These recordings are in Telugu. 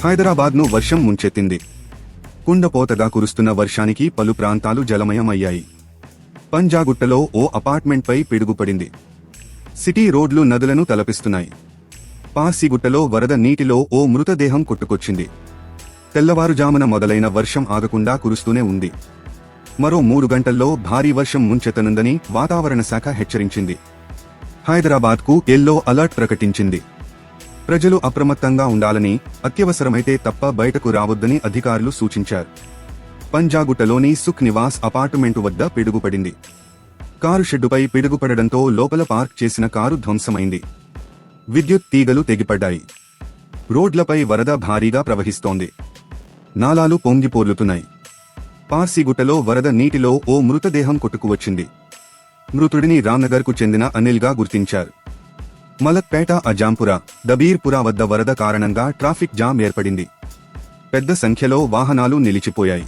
హైదరాబాద్ను వర్షం ముంచెత్తింది. కుండపోతగా కురుస్తున్న వర్షానికి పలు ప్రాంతాలు జలమయమయ్యాయి. పంజాగుట్టలో ఓ అపార్ట్మెంట్పై పిడుగుపడింది. సిటీ రోడ్లు నదులను తలపిస్తున్నాయి. పార్సిగుట్టలో వరద నీటిలో ఓ మృతదేహం కొట్టుకొచ్చింది. తెల్లవారుజామున మొదలైన వర్షం ఆగకుండా కురుస్తూనే ఉంది. మరో 3 గంటల్లో భారీ వర్షం ముంచెత్తనుందని వాతావరణ శాఖ హెచ్చరించింది. హైదరాబాద్కు ఎల్లో అలర్ట్ ప్రకటించింది. ప్రజలు అప్రమత్తంగా ఉండాలని, అత్యవసరమైతే తప్ప బయటకు రావద్దని అధికారులు సూచించారు. పంజాగుట్టలోని సుఖ్ నివాస్ అపార్టుమెంటు వద్ద పిడుగుపడింది. కారు షెడ్డుపై పిడుగుపడడంతో లోపల పార్క్ చేసిన కారు ధ్వంసమైంది. విద్యుత్ తీగలు తెగిపడ్డాయి. రోడ్లపై వరద భారీగా ప్రవహిస్తోంది. నాలాలు పొంగిపోర్లుతున్నాయి. పార్సిగుట్టలో వరద నీటిలో ఓ మృతదేహం కొట్టుకువచ్చింది. మృతుడిని రామ్నగర్కు చెందిన అనిల్గా గుర్తించారు. మలక్పేట, అజాంపురా, దబీర్పురా వద్ద వరద కారణంగా ట్రాఫిక్ జామ్ ఏర్పడింది. పెద్ద సంఖ్యలో వాహనాలు నిలిచిపోయాయి.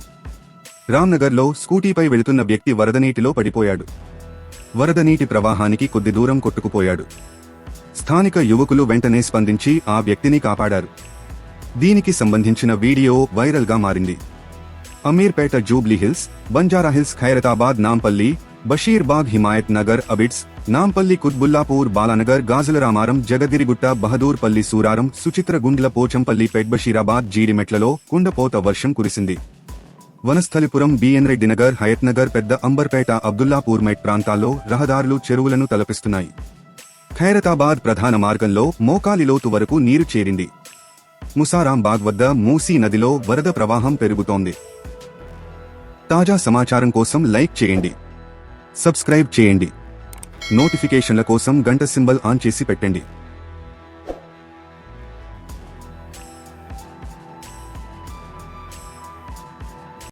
రామ్నగర్లో స్కూటీపై వెళుతున్న వ్యక్తి వరదనీటిలో పడిపోయాడు. వరదనీటి ప్రవాహానికి కొద్ది దూరం కొట్టుకుపోయాడు. స్థానిక యువకులు వెంటనే స్పందించి ఆ వ్యక్తిని కాపాడారు. దీనికి సంబంధించిన వీడియో వైరల్గా మారింది. అమీర్పేట, జూబ్లీహిల్స్, బంజారాహిల్స్, ఖైరతాబాద్, నాంపల్లి, బషీర్బాగ్, హిమాయత్ నగర్, అబిడ్స్, నాంపల్లి, కుత్బుల్లాపూర్, బాలానగర్, గాజులరామారం, జగదిరిగుట్ట, బహదూర్పల్లి, సూరారం, సుచిత్రగుండ్ల, పోచంపల్లి, బషీరాబాద్, జీడిమెట్లలో కుండపోత వర్షం కురిసింది. వనస్థలిపురం, బిఎన్ రెడ్డినగర్, హయత్నగర్, పెద్ద అంబర్పేట, అబ్దుల్లాపూర్ మెట్ ప్రాంతాల్లో రహదారులు చెరువులను తలపిస్తున్నాయి. ఖైరతాబాద్ ప్రధాన మార్గంలో మోకాలిలోతు వరకు నీరు చేరింది. ముసారాంబాగ్ వద్ద మూసీ నదిలో వరద ప్రవాహం పెరుగుతోంది. తాజా సమాచారం కోసం లైక్ చేయండి, సబ్స్క్రైబ్ చేయండి, నోటిఫికేషన్ల కోసం గంట సింబల్ ఆన్ చేసి పెట్టండి.